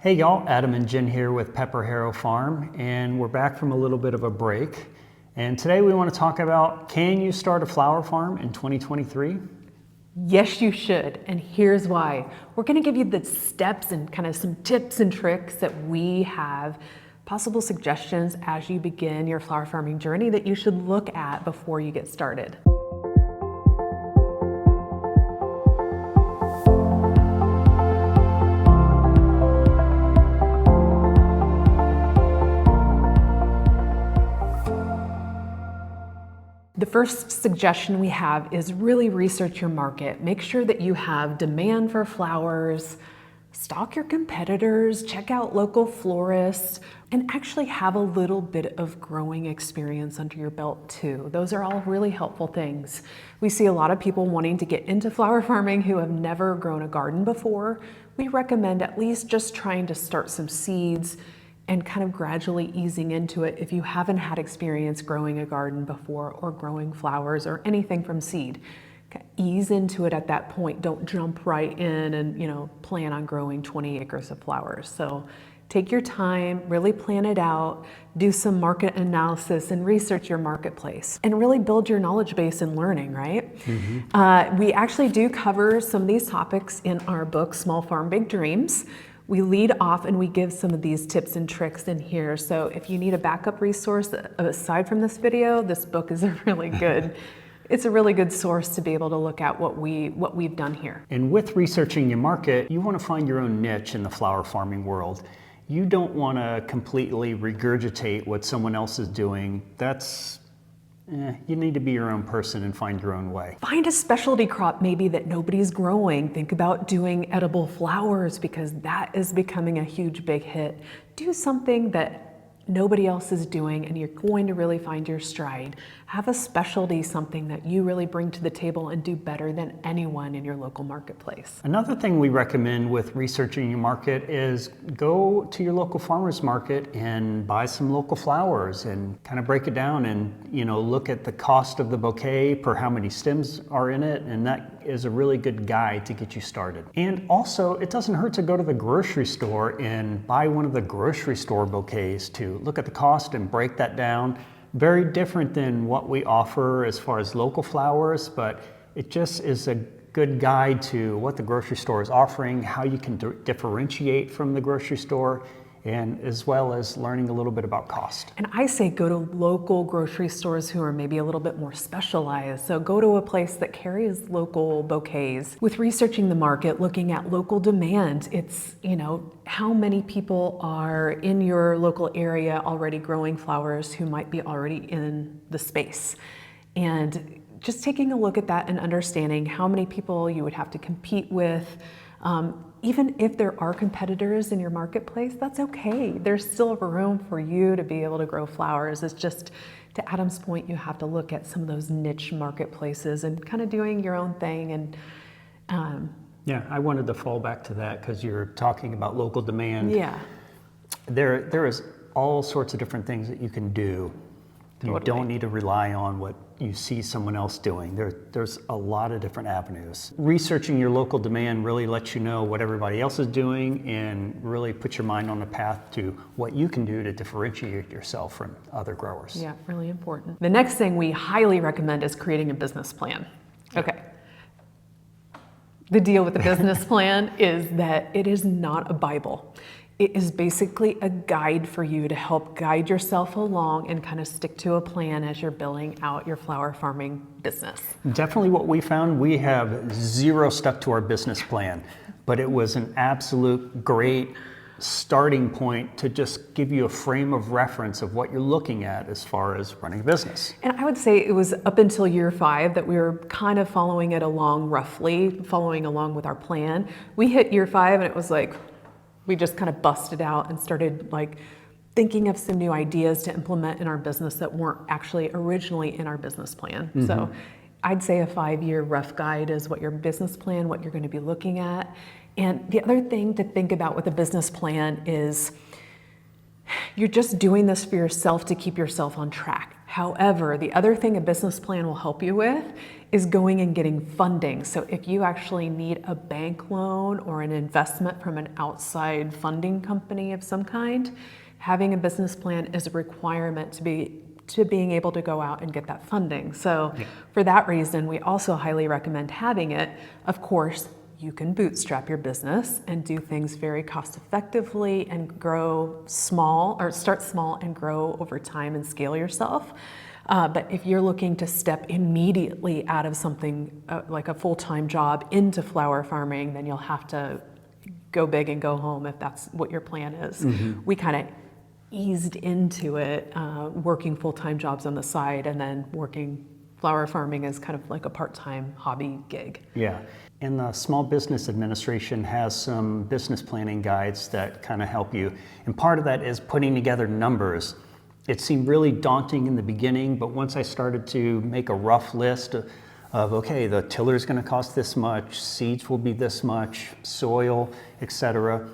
Hey y'all, Adam and Jen here with PepperHarrow Farm, and we're back from a little bit of a break. And today we want to talk about, can you start a flower farm in 2023? Yes, you should, and here's why. We're gonna give you the steps and kind of some tips and tricks that we have, possible suggestions as you begin your flower farming journey that you should look at before you get started. The first suggestion we have is really research your market. Make sure that you have demand for flowers, stalk your competitors, check out local florists, and actually have a little bit of growing experience under your belt too. Those are all really helpful things. We see a lot of people wanting to get into flower farming who have never grown a garden before. We recommend at least just trying to start some seeds and kind of gradually easing into it if you haven't had experience growing a garden before or growing flowers or anything from seed. Ease into it at that point. Don't jump right in and plan on growing 20 acres of flowers. So take your time, really plan it out, do some market analysis and research your marketplace, and really build your knowledge base in learning, right? We actually do cover some of these topics in our book, Small Farm, Big Dreams. We lead off and we give some of these tips and tricks in here. So if you need a backup resource aside from this video, this book is it's a really good source to be able to look at what we've done here. And with researching your market, you want to find your own niche in the flower farming world. You don't want to completely regurgitate what someone else is doing. You need to be your own person and find your own way. Find a specialty crop maybe that nobody's growing. Think about doing edible flowers because that is becoming a huge big hit. Do something that nobody else is doing and you're going to really find your stride. Have a specialty, something that you really bring to the table and do better than anyone in your local marketplace. Another thing we recommend with researching your market is go to your local farmer's market and buy some local flowers and kind of break it down and look at the cost of the bouquet per how many stems are in it, and that is a really good guide to get you started. And also, it doesn't hurt to go to the grocery store and buy one of the grocery store bouquets too. Look at the cost and break that down. Very different than what we offer as far as local flowers, but it just is a good guide to what the grocery store is offering, how you can differentiate from the grocery store, and as well as learning a little bit about cost. And I say go to local grocery stores who are maybe a little bit more specialized. So go to a place that carries local bouquets. With researching the market, looking at local demand, it's, how many people are in your local area already growing flowers who might be already in the space. And just taking a look at that and understanding how many people you would have to compete with. Even if there are competitors in your marketplace, that's okay. There's still room for you to be able to grow flowers. It's just, to Adam's point, you have to look at some of those niche marketplaces and kind of doing your own thing. And yeah, I wanted to fall back to that because you're talking about local demand. Yeah. There is all sorts of different things that you can do. You don't need to rely on what you see someone else doing. There's a lot of different avenues. Researching your local demand really lets you know what everybody else is doing and really put your mind on the path to what you can do to differentiate yourself from other growers. Yeah, really important. The next thing we highly recommend is creating a business plan. Okay. The deal with the business plan is that it is not a Bible. It is basically a guide for you to help guide yourself along and kind of stick to a plan as you're building out your flower farming business. Definitely what we found, we have zero stuck to our business plan, but it was an absolute great starting point to just give you a frame of reference of what you're looking at as far as running a business. And I would say it was up until year 5 that we were kind of following it along roughly, following along with our plan. We hit year 5 and it was like, we just kind of busted out and started thinking of some new ideas to implement in our business that weren't actually originally in our business plan. So I'd say a 5-year rough guide is what your business plan, what you're going to be looking at. And the other thing to think about with a business plan is you're just doing this for yourself to keep yourself on track. However, the other thing a business plan will help you with is going and getting funding. So if you actually need a bank loan or an investment from an outside funding company of some kind, having a business plan is a requirement to being able to go out and get that funding. So for that reason, we also highly recommend having it. Of course, you can bootstrap your business and do things very cost effectively and grow small, or start small and grow over time and scale yourself. But if you're looking to step immediately out of something like a full-time job into flower farming, then you'll have to go big and go home if that's what your plan is. We kind of eased into it, working full-time jobs on the side and then working flower farming as kind of like a part-time hobby gig. Yeah. And the Small Business Administration has some business planning guides that kind of help you. And part of that is putting together numbers. It seemed really daunting in the beginning, but once I started to make a rough list of okay, the tiller is going to cost this much, seeds will be this much, soil, etc.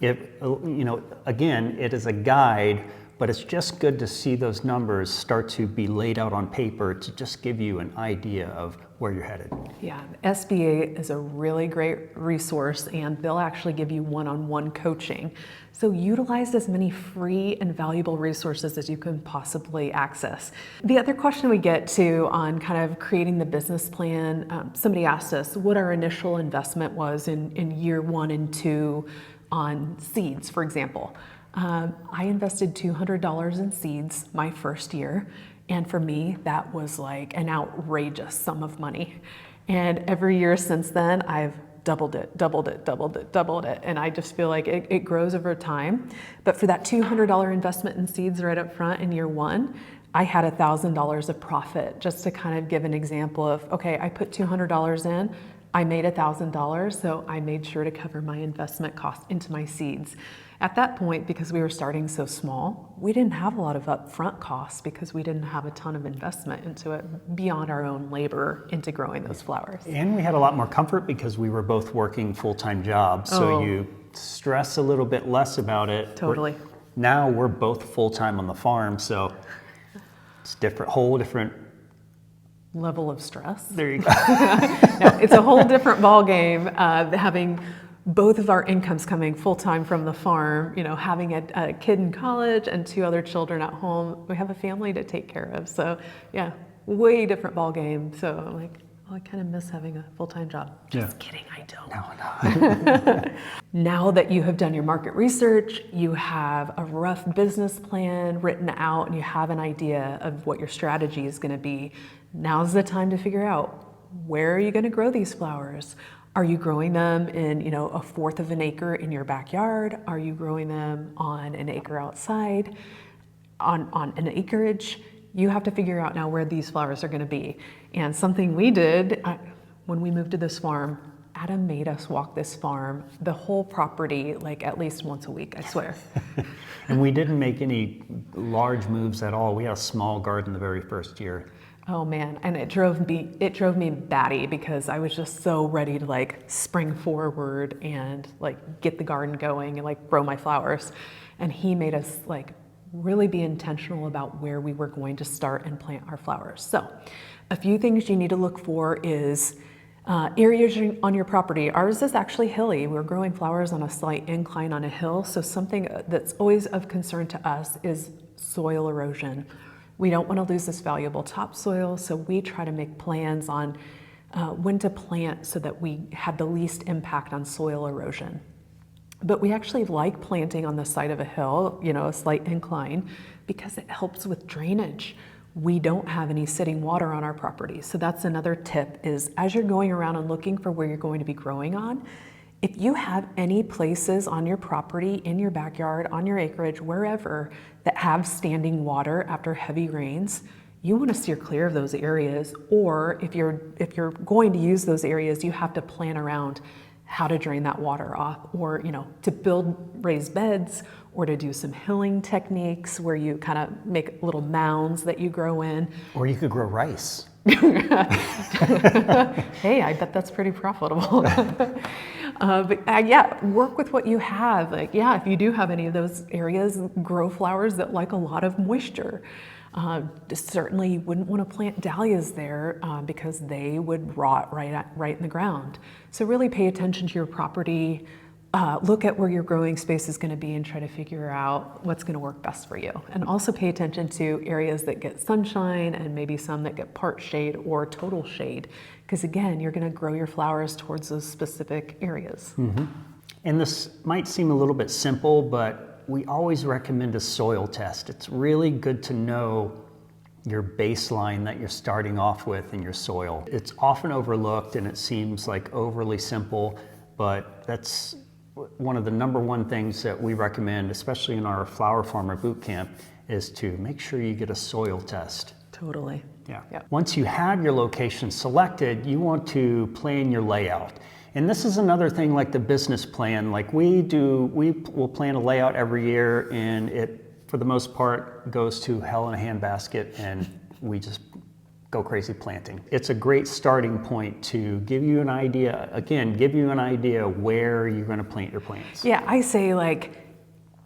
Again, it is a guide, but it's just good to see those numbers start to be laid out on paper to just give you an idea of where you're headed. Yeah, SBA is a really great resource, and they'll actually give you one-on-one coaching. So utilize as many free and valuable resources as you can possibly access. The other question we get to on kind of creating the business plan, somebody asked us what our initial investment was in year 1 and 2 on seeds, for example. I invested $200 in seeds my first year. And for me, that was like an outrageous sum of money. And every year since then, I've doubled it. And I just feel like it grows over time. But for that $200 investment in seeds right up front in year 1, I had $1,000 of profit, just to kind of give an example of, okay, I put $200 in, I made $1,000, so I made sure to cover my investment cost into my seeds. At that point, because we were starting so small, we didn't have a lot of upfront costs because we didn't have a ton of investment into it beyond our own labor into growing those flowers. And we had a lot more comfort because we were both working full-time jobs, so you stress a little bit less about it. Totally. Now we're both full-time on the farm, so it's whole different level of stress. There you go. No, it's a whole different ball game, having both of our incomes coming full-time from the farm, having a kid in college and 2 other children at home. We have a family to take care of. So yeah, way different ball game. So I'm like, I kind of miss having a full-time job. Just kidding, I don't. No. Now that you have done your market research, you have a rough business plan written out, and you have an idea of what your strategy is going to be, now's the time to figure out, where are you going to grow these flowers? Are you growing them in, 1/4 of an acre in your backyard? Are you growing them on an acre outside, on an acreage? You have to figure out now where these flowers are going to be. And something we did when we moved to this farm, Adam made us walk this farm, the whole property, like at least once a week, I swear. And we didn't make any large moves at all. We had a small garden the very first year. Oh man, and it drove me batty because I was just so ready to like spring forward and like get the garden going and like grow my flowers. And he made us like really be intentional about where we were going to start and plant our flowers. So a few things you need to look for is areas on your property. Ours is actually hilly. We're growing flowers on a slight incline on a hill. So something that's always of concern to us is soil erosion. We don't want to lose this valuable topsoil, so we try to make plans on when to plant so that we have the least impact on soil erosion. But we actually like planting on the side of a hill, a slight incline, because it helps with drainage. We don't have any sitting water on our property. So that's another tip is as you're going around and looking for where you're going to be growing on, if you have any places on your property, in your backyard, on your acreage, wherever, that have standing water after heavy rains, you want to steer clear of those areas. Or if you're going to use those areas, you have to plan around how to drain that water off, or to build raised beds, or to do some hilling techniques where you kind of make little mounds that you grow in. Or you could grow rice. Hey, I bet that's pretty profitable. But work with what you have. If you do have any of those areas, grow flowers that like a lot of moisture. Certainly you wouldn't want to plant dahlias there because they would rot right in the ground. So really pay attention to your property. Look at where your growing space is going to be and try to figure out what's going to work best for you. And also pay attention to areas that get sunshine and maybe some that get part shade or total shade. Because again, you're going to grow your flowers towards those specific areas. And this might seem a little bit simple, but we always recommend a soil test. It's really good to know your baseline that you're starting off with in your soil. It's often overlooked and it seems like overly simple, but that's one of the #1 things that we recommend, especially in our flower farmer boot camp, is to make sure you get a soil test. Totally. Yeah. Yep. Once you have your location selected, you want to plan your layout. And this is another thing like the business plan. Like we will plan a layout every year, and it, for the most part, goes to hell in a handbasket, and we just go crazy planting. It's a great starting point to give you an idea, where you're going to plant your plants. Yeah, I say like,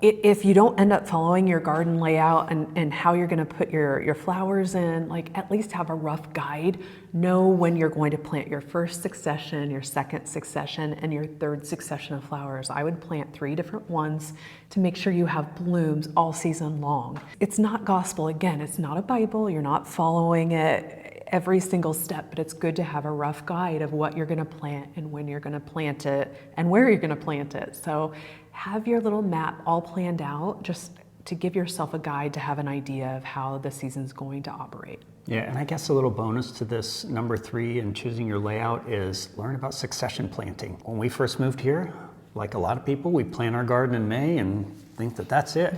if you don't end up following your garden layout and how you're going to put your flowers in, like at least have a rough guide. Know when you're going to plant your first succession, your second succession, and your third succession of flowers. I would plant 3 different ones to make sure you have blooms all season long. It's not gospel. Again, it's not a Bible. You're not following it every single step, but it's good to have a rough guide of what you're going to plant and when you're going to plant it and where you're going to plant it. So have your little map all planned out just to give yourself a guide to have an idea of how the season's going to operate. Yeah, and I guess a little bonus to this #3 in choosing your layout is learn about succession planting. When we first moved here, like a lot of people, we plant our garden in May and think that that's it.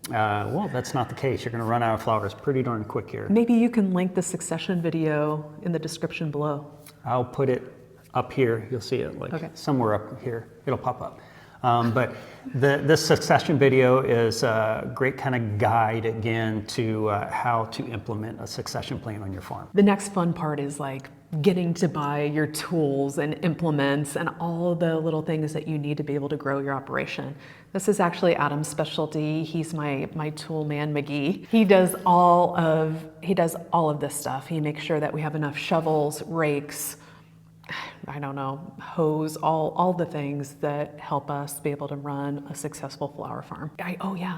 Well, that's not the case. You're going to run out of flowers pretty darn quick here. Maybe you can link the succession video in the description below. I'll put it up here. You'll see it somewhere up here. It'll pop up. But this succession video is a great kind of guide again to how to implement a succession plan on your farm. The next fun part is like getting to buy your tools and implements and all the little things that you need to be able to grow your operation. This is actually Adam's specialty. He's my tool man, McGee. He does all of this stuff. He makes sure that we have enough shovels, rakes, I don't know, hose, all the things that help us be able to run a successful flower farm.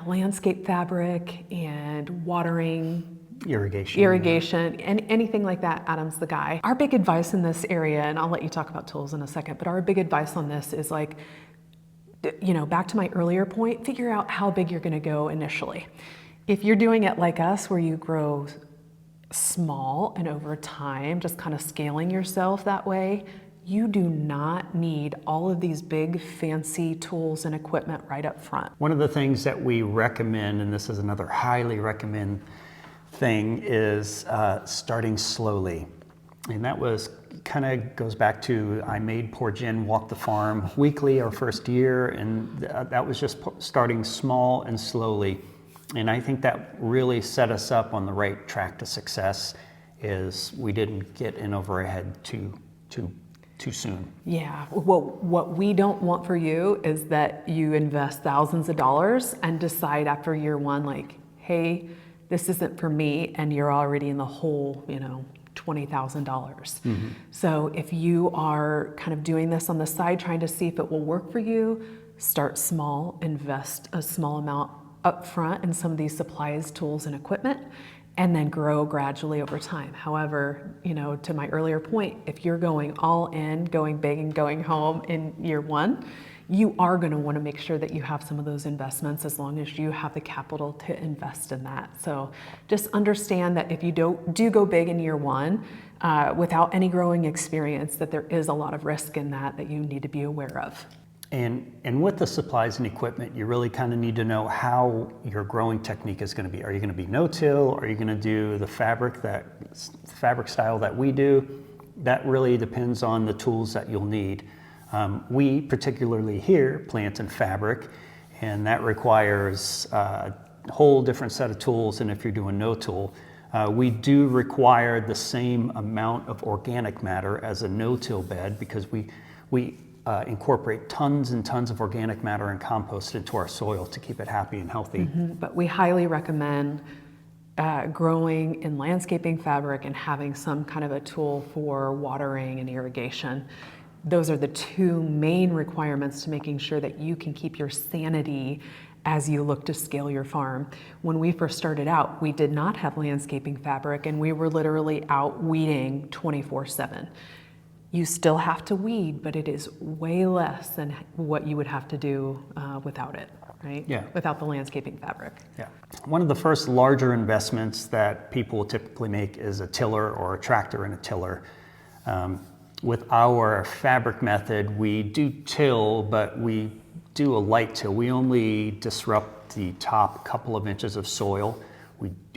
Landscape fabric and watering, irrigation, and anything like that. Adam's the guy. Our big advice in this area, and I'll let you talk about tools in a second, but our big advice on this is like, back to my earlier point, figure out how big you're going to go initially. If you're doing it like us, where you grow small and over time, just kind of scaling yourself that way, you do not need all of these big fancy tools and equipment right up front. One of the things that we recommend, and this is another highly recommend thing, is starting slowly. And that kind of goes back to, I made poor Jen walk the farm weekly our first year, and that was just starting small and slowly. And I think that really set us up on the right track to success, is we didn't get in over our head too soon. Yeah, what we don't want for you is that you invest thousands of dollars and decide after year 1, like, hey, this isn't for me, and you're already in the hole, $20,000. So if you are kind of doing this on the side, trying to see if it will work for you, start small, invest a small amount up front in some of these supplies, tools, and equipment, and then grow gradually over time. However, to my earlier point, if you're going all in, going big and going home in year 1, you are going to want to make sure that you have some of those investments as long as you have the capital to invest in that. So just understand that if you do go big in year 1, without any growing experience, that there is a lot of risk in that you need to be aware of. And with the supplies and equipment, you really kind of need to know how your growing technique is going to be. Are you going to be no-till? Are you going to do the fabric style that we do? That really depends on the tools that you'll need. We particularly here plant in fabric, and that requires a whole different set of tools than if you're doing no-till. We do require the same amount of organic matter as a no-till bed, because we incorporate tons and tons of organic matter and compost into our soil to keep it happy and healthy. But we highly recommend growing in landscaping fabric and having some kind of a tool for watering and irrigation. Those are the two main requirements to making sure that you can keep your sanity as you look to scale your farm. When we first started out, we did not have landscaping fabric and we were literally out weeding 24/7. You still have to weed, but it is way less than what you would have to do without it, right? Yeah. Without the landscaping fabric. Yeah. One of the first larger investments that people will typically make is a tiller or a tractor and a tiller. With our fabric method, we do till, but we do a light till. We only disrupt the top couple of inches of soil.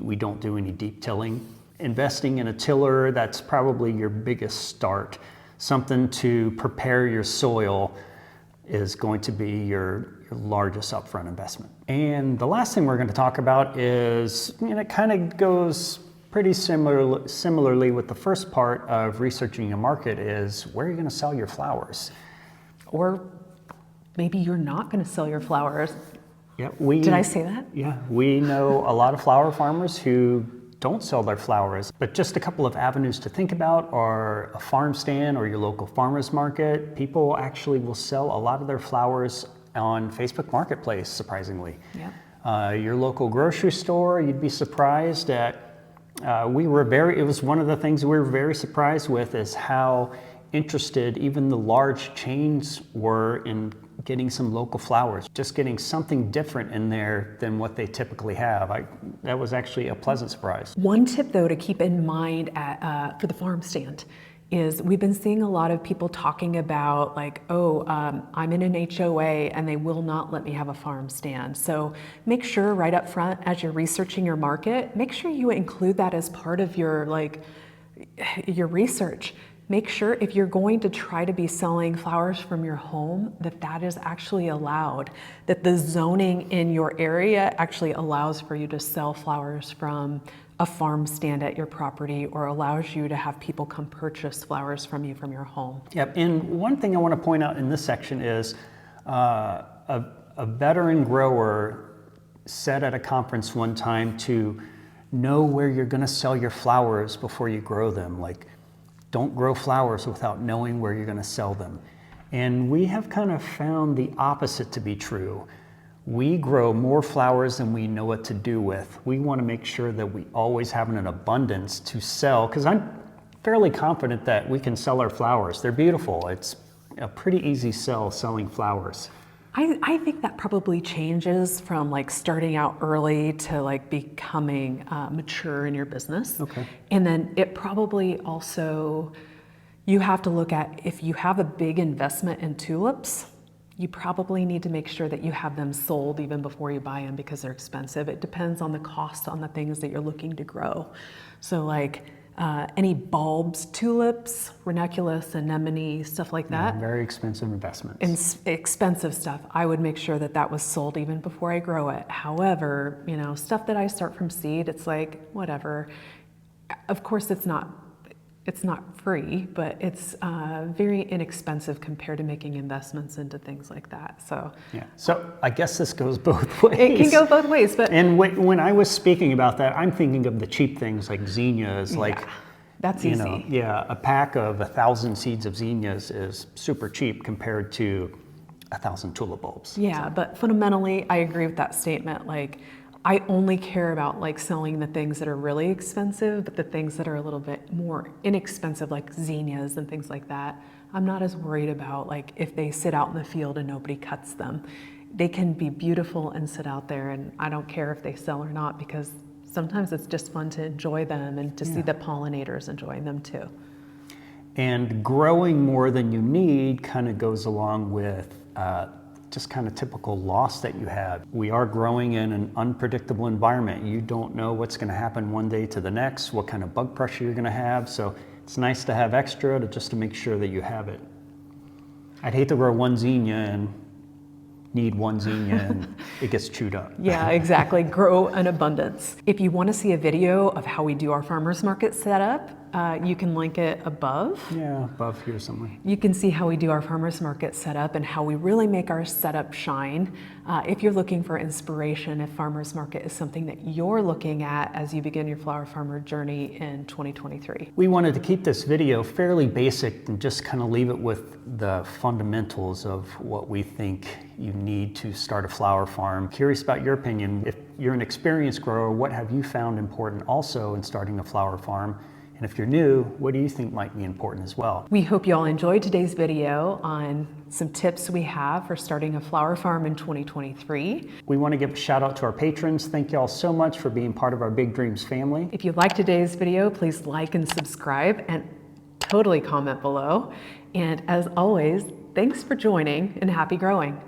We don't do any deep tilling. Investing in a tiller, that's probably your biggest start. Something to prepare your soil is going to be your largest upfront investment. And the last thing we're going to talk about is, it kind of goes pretty similarly with the first part of researching your market, is where are you going to sell your flowers? Or maybe you're not going to sell your flowers. Yeah, Did I say that? Yeah, we know a lot of flower farmers who don't sell their flowers, but just a couple of avenues to think about are a farm stand or your local farmers market. People actually will sell a lot of their flowers on Facebook Marketplace, surprisingly. Yeah. Your local grocery store, you'd be surprised at, it was one of the things we were very surprised with, is how interested even the large chains were in getting some local flowers, just getting something different in there than what they typically have. That was actually a pleasant surprise. One tip though to keep in mind for the farm stand is we've been seeing a lot of people talking about like, I'm in an HOA and they will not let me have a farm stand. So make sure right up front as you're researching your market, make sure you include that as part of your research. Make sure if you're going to try to be selling flowers from your home, that is actually allowed, that the zoning in your area actually allows for you to sell flowers from a farm stand at your property, or allows you to have people come purchase flowers from you from your home. Yep, and one thing I want to point out in this section is a veteran grower said at a conference one time to know where you're going to sell your flowers before you grow them. Like, don't grow flowers without knowing where you're going to sell them. And we have kind of found the opposite to be true. We grow more flowers than we know what to do with. We want to make sure that we always have an abundance to sell, because I'm fairly confident that we can sell our flowers. They're beautiful. It's a pretty easy sell selling flowers. I think that probably changes from like starting out early to like becoming mature in your business. Okay. And then it probably also, you have to look at, if you have a big investment in tulips, you probably need to make sure that you have them sold even before you buy them, because they're expensive. It depends on the cost on the things that you're looking to grow. So like any bulbs, tulips, ranunculus, anemone, stuff like that. Yeah, very expensive investments. And expensive stuff, I would make sure that that was sold even before I grow it. However, stuff that I start from seed, it's like, whatever. Of course, it's not free, but it's very inexpensive compared to making investments into things like that. So yeah. So I guess this goes both ways. it can go both ways, but when I was speaking about that, I'm thinking of the cheap things like zinnias, like that's easy. A pack of 1,000 seeds of zinnias is super cheap compared to 1,000 tulip bulbs. Yeah, so. But fundamentally, I agree with that statement. Like, I only care about like selling the things that are really expensive, but the things that are a little bit more inexpensive, like zinnias and things like that, I'm not as worried about like if they sit out in the field and nobody cuts them. They can be beautiful and sit out there, and I don't care if they sell or not, because sometimes it's just fun to enjoy them and to see the pollinators enjoying them too. And growing more than you need kind of goes along with just kind of typical loss that you have. We are growing in an unpredictable environment. You don't know what's going to happen one day to the next, what kind of bug pressure you're going to have. So it's nice to have extra just to make sure that you have it. I'd hate to grow one zinnia and need one zinnia and it gets chewed up. Yeah, exactly. Grow an abundance. If you want to see a video of how we do our farmers market setup, You can link it above. Yeah, above here somewhere. You can see how we do our farmers market setup and how we really make our setup shine. If you're looking for inspiration, if farmers market is something that you're looking at as you begin your flower farmer journey in 2023. We wanted to keep this video fairly basic and just kind of leave it with the fundamentals of what we think you need to start a flower farm. Curious about your opinion. If you're an experienced grower, what have you found important also in starting a flower farm? And if you're new, what do you think might be important as well? We hope you all enjoyed today's video on some tips we have for starting a flower farm in 2023. We want to give a shout out to our patrons. Thank you all so much for being part of our Big Dreams family. If you liked today's video, please like and subscribe and totally comment below. And as always, thanks for joining and happy growing.